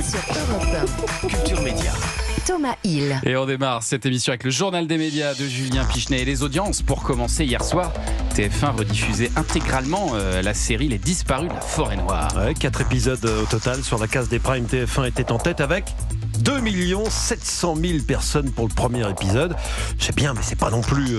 sur Europe 1. Culture Média. Thomas Hill. Et on démarre cette émission avec le journal des médias de Julien Pichenet et les audiences. Pour commencer, hier soir, TF1 rediffusait intégralement la série Les Disparus de la Forêt Noire. 4 épisodes au total sur la case des primes. TF1 était en tête avec 2 700 000 personnes pour le premier épisode. C'est bien, mais c'est pas non plus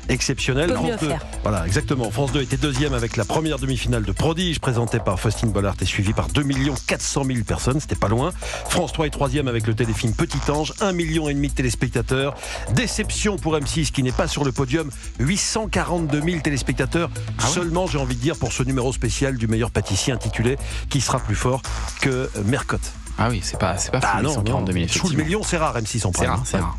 exceptionnel. Peut mieux faire. Voilà, exactement. France 2 était deuxième avec la première demi-finale de Prodige, présentée par Faustine Bollard et suivie par 2 400 000 personnes. C'était pas loin. France 3 est troisième avec le téléfilm Petit Ange, 1,5 million de téléspectateurs. Déception pour M6 qui n'est pas sur le podium, 842 000 téléspectateurs. Seulement, j'ai envie de dire, pour ce numéro spécial du meilleur pâtissier intitulé Qui sera plus fort que Mercotte. Ah oui, c'est pas fou, non, 142 000 sous le million, c'est rare M6 en C'est prime. rare, c'est rare.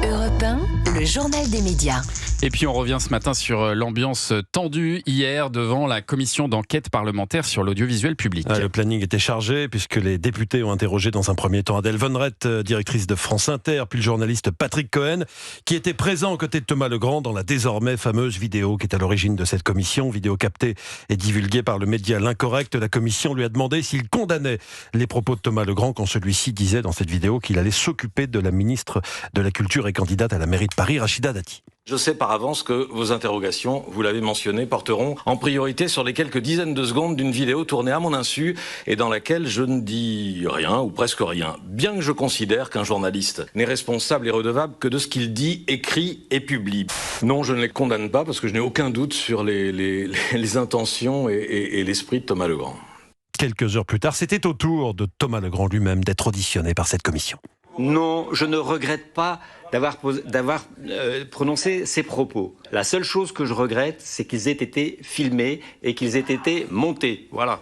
Europe 1, le journal des médias. Et puis on revient ce matin sur l'ambiance tendue hier devant la commission d'enquête parlementaire sur l'audiovisuel public. Le planning était chargé puisque les députés ont interrogé dans un premier temps Adèle Vonrett, directrice de France Inter, puis le journaliste Patrick Cohen, qui était présent aux côtés de Thomas Legrand dans la désormais fameuse vidéo qui est à l'origine de cette commission. Vidéo captée et divulguée par le média L'Incorrect. La commission lui a demandé s'il condamnait les propos de Thomas Legrand quand celui-ci disait dans cette vidéo qu'il allait s'occuper de la ministre de la Culture et candidate à la mairie de Paris, Rachida Dati. Je sais par avance que vos interrogations, vous l'avez mentionné, porteront en priorité sur les quelques dizaines de secondes d'une vidéo tournée à mon insu et dans laquelle je ne dis rien ou presque rien. Bien que je considère qu'un journaliste n'est responsable et redevable que de ce qu'il dit, écrit et publie. Non, je ne les condamne pas parce que je n'ai aucun doute sur les intentions et l'esprit de Thomas Legrand. Quelques heures plus tard, c'était au tour de Thomas Legrand lui-même d'être auditionné par cette commission. Non, je ne regrette pas d'avoir prononcé ces propos. La seule chose que je regrette, c'est qu'ils aient été filmés et qu'ils aient été montés. Voilà.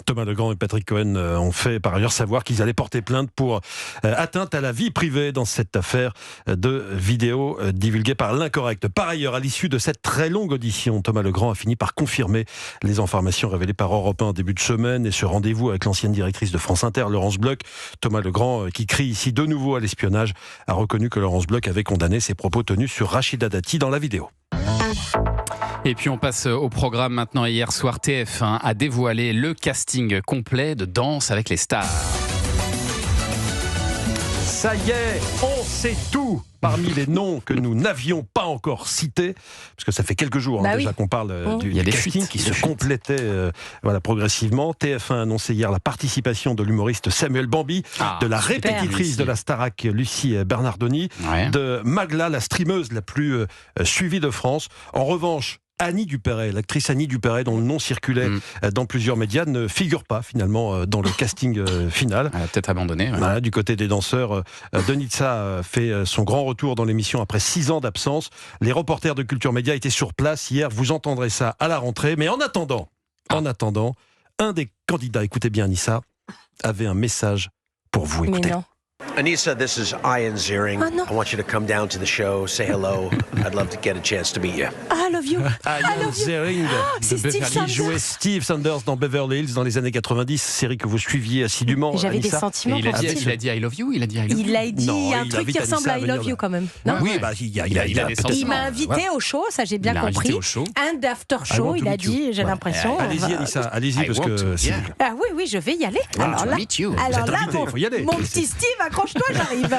Thomas Legrand et Patrick Cohen ont fait par ailleurs savoir qu'ils allaient porter plainte pour atteinte à la vie privée dans cette affaire de vidéo divulguée par L'Incorrect. Par ailleurs, à l'issue de cette très longue audition, Thomas Legrand a fini par confirmer les informations révélées par Europe 1 en début de semaine et ce rendez-vous avec l'ancienne directrice de France Inter, Laurence Bloch. Thomas Legrand, qui crie ici de nouveau à l'espionnage, a reconnu que Laurence Bloch avait condamné ses propos tenus sur Rachida Dati dans la vidéo. Et puis on passe au programme maintenant. Hier soir, TF1 a dévoilé le casting complet de Danse avec les stars. Ça y est, on sait tout parmi les noms que nous n'avions pas encore cités, parce que ça fait quelques jours déjà qu'on parle du casting qui se complétait progressivement. TF1 a annoncé hier la participation de l'humoriste Samuel Bambi, de la répétitrice de la Starac Lucie Bernardoni, de Magla, la streameuse la plus suivie de France. En revanche, Annie Dupéret, l'actrice Annie Dupéret, dont le nom circulait dans plusieurs médias, ne figure pas finalement dans le casting final. Elle a peut-être abandonné. Voilà, du côté des danseurs, Denitsa fait son grand retour dans l'émission après 6 ans d'absence. Les reporters de Culture Média étaient sur place hier, vous entendrez ça à la rentrée. Mais en attendant, un des candidats, écoutez bien Anissa, avait un message pour vous. Écoutez. Mais non. Anissa, this is Ian Ziering. Oh, no. I want you to come down to the show, say hello. I'd love to get a chance to meet you. I love you. Ian Ziering c'est de Steve Beverly Sanders. jouait Steve Sanders dans Beverly Hills dans les années 90, série que vous suiviez assidûment. J'avais des Anissa. sentiments Et il pour Steve. a dit I love you. Il a dit I love you. Il a dit Non, un il truc invite qui ressemble Anissa à à I venir love you quand même. Oui, Non il a des peut-être- sentiments. Il m'a invité au show, ça j'ai bien Il l'a compris. invité au show. Un after I show, want to il a meet you. dit, j'ai l'impression. Allez-y Anissa, allez-y I parce want que to, c'est... yeah. Ah oui, je vais y aller. want to meet you. alors Vous êtes là, invité, il faut y aller. mon petit Steve, accroche-toi, j'arrive.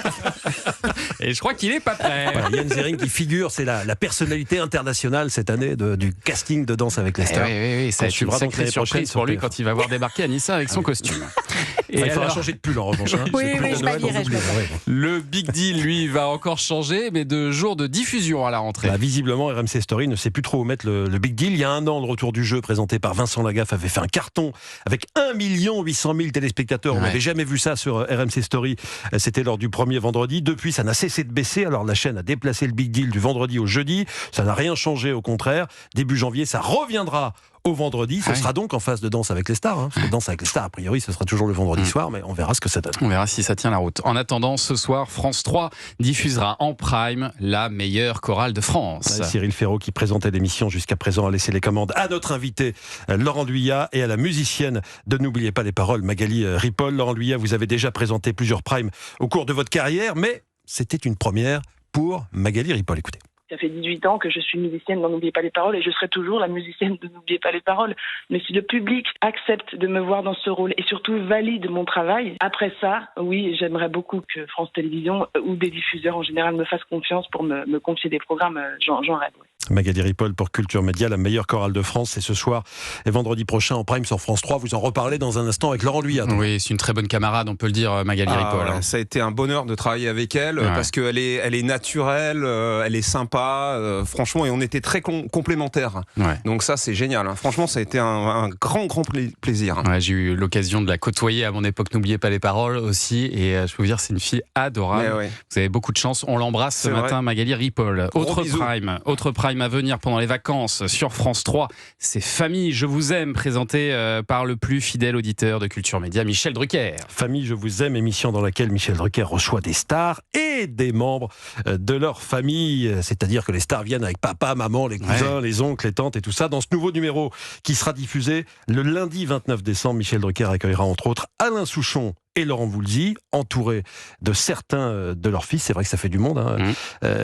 Et je crois qu'il est pas prêt. Voilà, Ian Ziering qui figure, c'est la personnalité internationale cette année du casting de Danse avec les stars. Oui, ça On va être une suivra donc sacrée l'année prochaine surprise pour sur lui TF1. quand il va voir débarquer Anissa avec son costume. Et Il faudra alors, changer de pull en revanche. Hein. Oui, C'est le pull oui, de je Noël, m'habillerai, on oublie. je Ouais. le Big Deal, lui, va encore changer, mais de jour de diffusion à la rentrée. Bah, visiblement, RMC Story ne sait plus trop où mettre le Big Deal. Il y a un an, le retour du jeu présenté par Vincent Lagaffe avait fait un carton avec 1 800 000 téléspectateurs. On n'avait jamais vu ça sur RMC Story. C'était lors du premier vendredi. Depuis, ça n'a cessé de baisser. Alors la chaîne a déplacé le Big Deal du vendredi au jeudi. Ça n'a rien changé, au contraire. Début janvier, ça reviendra au vendredi. Ce sera donc en phase de Danse avec les stars. Parce que Danse avec les stars, a priori, ce sera toujours le vendredi soir, mais on verra ce que ça donne. On verra si ça tient la route. En attendant, ce soir, France 3 diffusera en prime la meilleure chorale de France. Cyril Ferraud, qui présentait l'émission jusqu'à présent, a laissé les commandes à notre invité Laurent Luyat et à la musicienne de N'oubliez pas les paroles, Magali Ripoll. Laurent Luyat, vous avez déjà présenté plusieurs primes au cours de votre carrière, mais c'était une première pour Magali Ripoll. Écoutez. Ça fait 18 ans que je suis musicienne dans N'oubliez pas les paroles et je serai toujours la musicienne de N'oubliez pas les paroles. Mais si le public accepte de me voir dans ce rôle et surtout valide mon travail, après ça, oui, j'aimerais beaucoup que France Télévisions ou des diffuseurs en général me fassent confiance pour me confier des programmes. J'en rêve. Oui. Magali Ripoll pour Culture Média, la meilleure chorale de France, c'est ce soir et vendredi prochain en prime sur France 3. Vous en reparlez dans un instant avec Laurent Luyat. Oui, c'est une très bonne camarade, on peut le dire, Magali Ripoll. Voilà, ça a été un bonheur de travailler avec elle parce qu'elle est naturelle, elle est sympa, franchement, et on était très complémentaires. Ouais. Donc ça, c'est génial. Hein. Franchement, ça a été un grand plaisir. Hein. Ouais, j'ai eu l'occasion de la côtoyer à mon époque, N'oubliez pas les paroles aussi, et je peux vous dire, c'est une fille adorable. Ouais. Vous avez beaucoup de chance. On l'embrasse ce matin, Magali Ripoll. Autre prime à venir pendant les vacances sur France 3, c'est Famille, je vous aime, présenté par le plus fidèle auditeur de Culture Média, Michel Drucker. Famille, je vous aime, émission dans laquelle Michel Drucker reçoit des stars et des membres de leur famille, c'est-à-dire que les stars viennent avec papa, maman, les cousins, les oncles, les tantes et tout ça. Dans ce nouveau numéro qui sera diffusé le lundi 29 décembre, Michel Drucker accueillera entre autres Alain Souchon et Laurent Voulzy, entourés de certains de leurs fils. C'est vrai que ça fait du monde. Hein.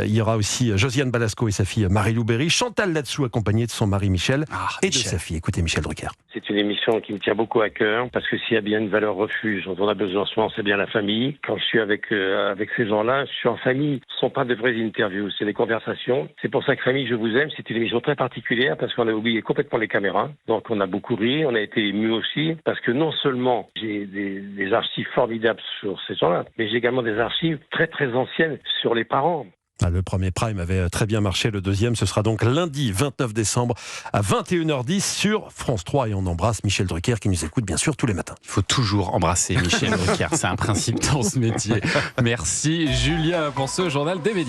Il y aura aussi Josiane Balasco et sa fille Marie-Lou Berry, Chantal Latsou accompagnée de son mari Michel et de sa fille. Écoutez Michel Drucker. C'est une émission qui me tient beaucoup à cœur parce que s'il y a bien une valeur refuge dont on a besoin en ce moment, c'est bien la famille. Quand je suis avec ces gens-là, je suis en famille. Ce ne sont pas de vraies interviews, c'est des conversations. C'est pour ça que Famille, je vous aime, c'est une émission très particulière parce qu'on a oublié complètement les caméras. Donc on a beaucoup ri, on a été émus aussi parce que non seulement j'ai des archives formidables sur ces gens-là, mais j'ai également des archives très très anciennes sur les parents. Le premier prime avait très bien marché, le deuxième ce sera donc lundi 29 décembre à 21h10 sur France 3 et on embrasse Michel Drucker qui nous écoute bien sûr tous les matins. Il faut toujours embrasser Michel Drucker, c'est un principe dans ce métier. Merci Julien pour ce journal des médias.